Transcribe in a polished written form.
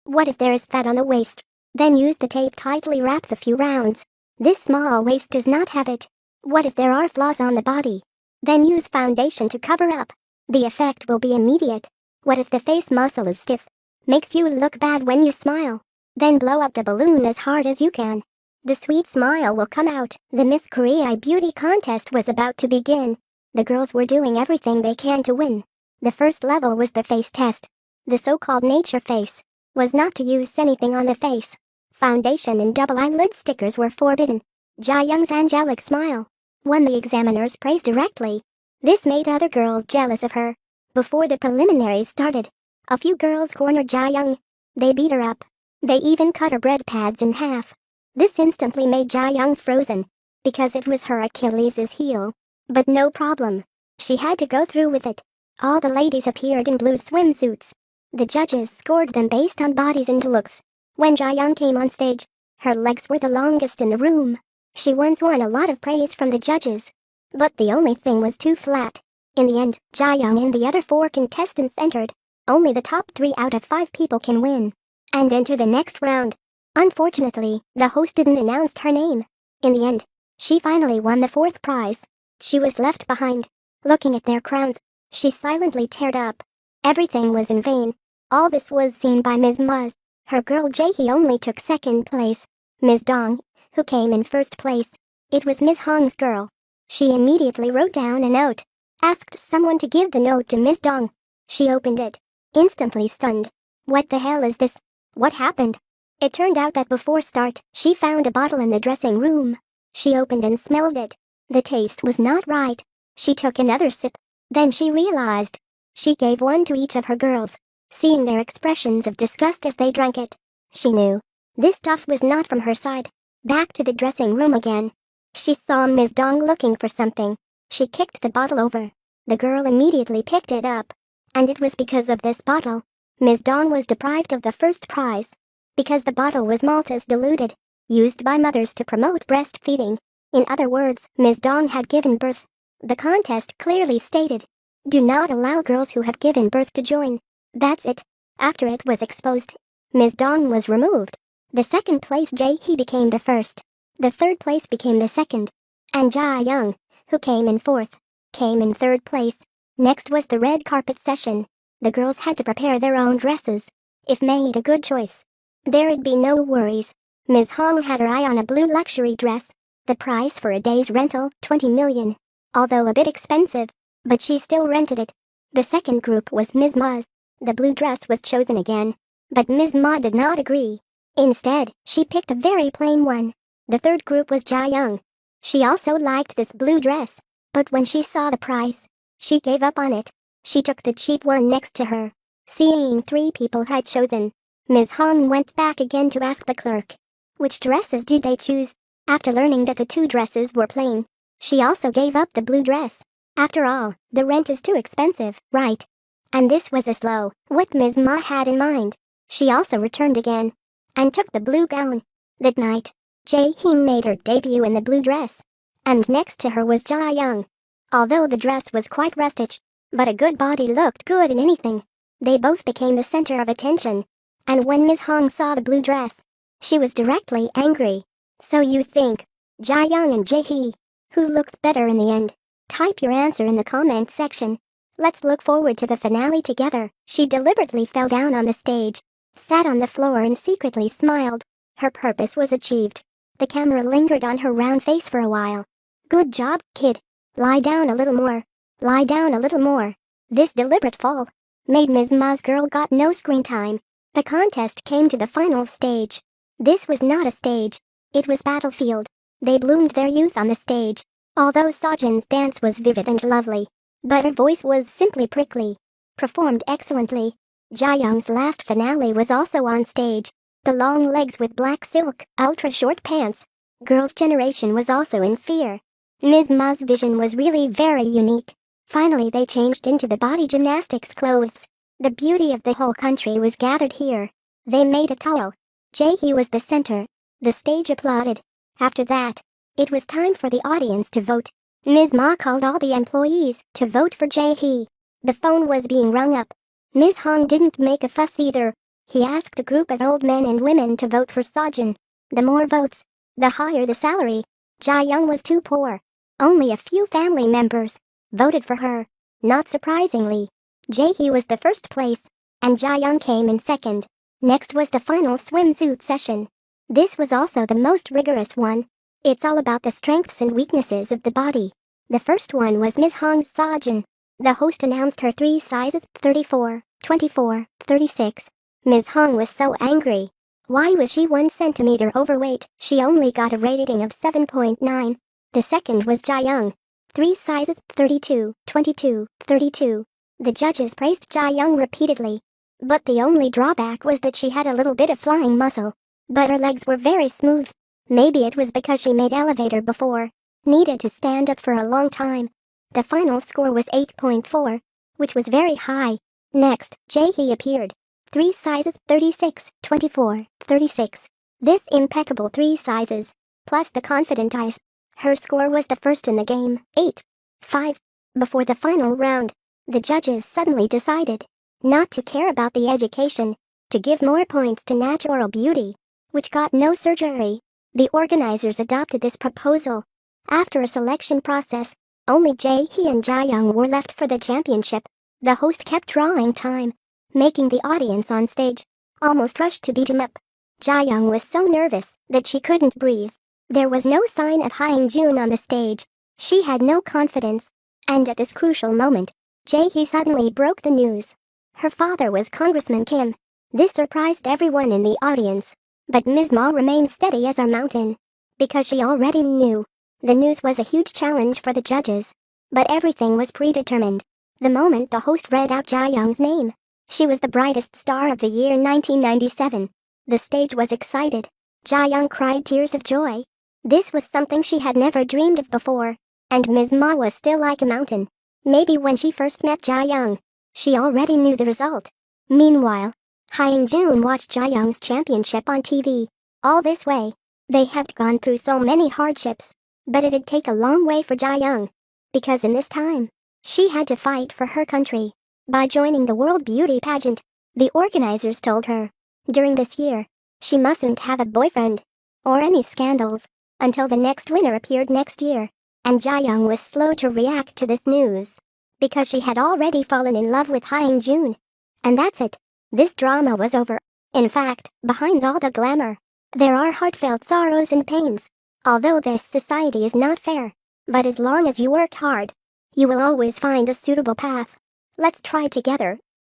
What if there is fat on the waist? Then use the tape tightly wrap the few rounds. This small waist does not have it. What if there are flaws on the body? Then use foundation to cover up. The effect will be immediate. What if the face muscle is stiff? Makes you look bad when you smile. Then blow up the balloon as hard as you can. The sweet smile will come out. The Miss Korea beauty contest was about to begin. The girls were doing everything they can to win. The first level was the face test. The so-called nature face was not to use anything on the face. Foundation and double eyelid stickers were forbidden. Jaeyoung's angelic smile won the examiners' praise directly. This made other girls jealous of her. Before the preliminaries started, a few girls cornered Jaeyoung. They beat her up. They even cut her bread pads in half. This instantly made Jaeyoung frozen, because it was her Achilles' heel. But no problem. She had to go through with it. All the ladies appeared in blue swimsuits. The judges scored them based on bodies and looks. When Jaeyoung came on stage, her legs were the longest in the room. She once won a lot of praise from the judges. But the only thing was too flat. In the end, Jaeyoung and the other 4 contestants entered. Only the top 3 out of 5 people can win and enter the next round. Unfortunately, the host didn't announce her name. In the end, she finally won the 4th prize. She was left behind. Looking at their crowns, she silently teared up. Everything was in vain. All this was seen by Ms. Ma. Her girl Jaehee only took 2nd place. Ms. Dong, who came in 1st place. It was Ms. Hong's girl. She immediately wrote down a note. Asked someone to give the note to Ms. Dong. She opened it. Instantly stunned. What the hell is this? What happened? It turned out that before start, she found a bottle in the dressing room. She opened and smelled it. The taste was not right. She took another sip. Then she realized. She gave one to each of her girls. Seeing their expressions of disgust as they drank it, she knew this stuff was not from her side. Back to the dressing room again. She saw Ms. Dong looking for something. She kicked the bottle over. The girl immediately picked it up. And it was because of this bottle Ms. Dong was deprived of the 1st prize. Because the bottle was maltose diluted, used by mothers to promote breastfeeding. In other words, Ms. Dong had given birth. The contest clearly stated, do not allow girls who have given birth to join. That's it. After it was exposed, Ms. Dong was removed. The 2nd place Jaehee became the 1st. The 3rd place became the 2nd. And Jaeyoung, who came in 4th, came in 3rd place. Next was the red carpet session. The girls had to prepare their own dresses. If made a good choice, there'd be no worries. Ms. Hong had her eye on a blue luxury dress. The price for a day's rental, 20 million. Although a bit expensive, but she still rented it. The 2nd group was Ms. Ma's. The blue dress was chosen again, but Ms. Ma did not agree. Instead, she picked a very plain one. The 3rd group was Jaeyoung. She also liked this blue dress, but when she saw the price, she gave up on it. She took the cheap one next to her. Seeing 3 people had chosen, Ms. Hong went back again to ask the clerk, which dresses did they choose? After learning that the 2 dresses were plain, she also gave up the blue dress. After all, the rent is too expensive, right? And this was as low what Ms. Ma had in mind. She also returned again and took the blue gown. That night, Jaehee made her debut in the blue dress, and next to her was Jaeyoung. Although the dress was quite rustic, but a good body looked good in anything. They both became the center of attention, and when Ms. Hong saw the blue dress, she was directly angry. So you think, Jaeyoung and Jaehee, who looks better in the end? Type your answer in the comment section. Let's look forward to the finale together. She deliberately fell down on the stage, sat on the floor and secretly smiled. Her purpose was achieved. The camera lingered on her round face for a while. Good job, kid. Lie down a little more. Lie down a little more. This deliberate fall made Ms. Ma's girl got no screen time. The contest came to the final stage. This was not a stage. It was battlefield. They bloomed their youth on the stage. Although Sojin's dance was vivid and lovely, but her voice was simply prickly. Performed excellently. Jaeyoung's last finale was also on stage. The long legs with black silk, ultra-short pants. Girls' generation was also in fear. Ms. Ma's vision was really very unique. Finally they changed into the body gymnastics clothes. The beauty of the whole country was gathered here. They made a towel. Jaehee was the center. The stage applauded. After that, it was time for the audience to vote. Ms. Ma called all the employees to vote for Jaehee. The phone was being rung up. Ms. Hong didn't make a fuss either. He asked a group of old men and women to vote for Sojin. The more votes, the higher the salary. Jae-young was too poor. Only a few family members voted for her. Not surprisingly, Jae-hee was the first place, and Jae-young came in second. Next was the final swimsuit session. This was also the most rigorous one. It's all about the strengths and weaknesses of the body. The first one was Ms. Hong's Sojin. The host announced her 3 sizes, 34, 24, 36. Ms. Hong was so angry. Why was she 1 centimeter overweight? She only got a rating of 7.9. The second was Jae-young. 3 sizes, 32, 22, 32. The judges praised Jae-young repeatedly. But the only drawback was that she had a little bit of flying muscle. But her legs were very smooth. Maybe it was because she made elevator before. Needed to stand up for a long time. The final score was 8.4, which was very high. Next, Jae-hee appeared. 3 sizes, 36, 24, 36. This impeccable 3 sizes, plus the confident eyes. Her score was the first in the game, 8.5. Before the final round, the judges suddenly decided not to care about the education, to give more points to natural beauty, which got no surgery. The organizers adopted this proposal. After a selection process, only Jae-hee and Jae-young were left for the championship. The host kept drawing time, making the audience on stage almost rush to beat him up. Jae-young was so nervous that she couldn't breathe. There was no sign of Hyung-jun on the stage. She had no confidence. And at this crucial moment, Jae-hee suddenly broke the news. Her father was Congressman Kim. This surprised everyone in the audience. But Ms. Ma remained steady as a mountain, because she already knew the news was a huge challenge for the judges. But everything was predetermined. The moment the host read out Jae-young's name, she was the brightest star of the year 1997. The stage was excited. Jae-young cried tears of joy. This was something she had never dreamed of before. And Ms. Ma was still like a mountain. Maybe when she first met Jae-young, she already knew the result. Meanwhile, Hyung-jun watched Jae-young's championship on TV. All this way, they had gone through so many hardships. But it'd take a long way for Jae-young. Because in this time, she had to fight for her country. By joining the World Beauty Pageant, the organizers told her, during this year, she mustn't have a boyfriend, or any scandals, until the next winner appeared next year. And Jae-young was slow to react to this news, because she had already fallen in love with Hyung-jun. And that's it. This drama was over. In fact, behind all the glamour, there are heartfelt sorrows and pains. Although this society is not fair, but as long as you work hard, you will always find a suitable path. Let's try together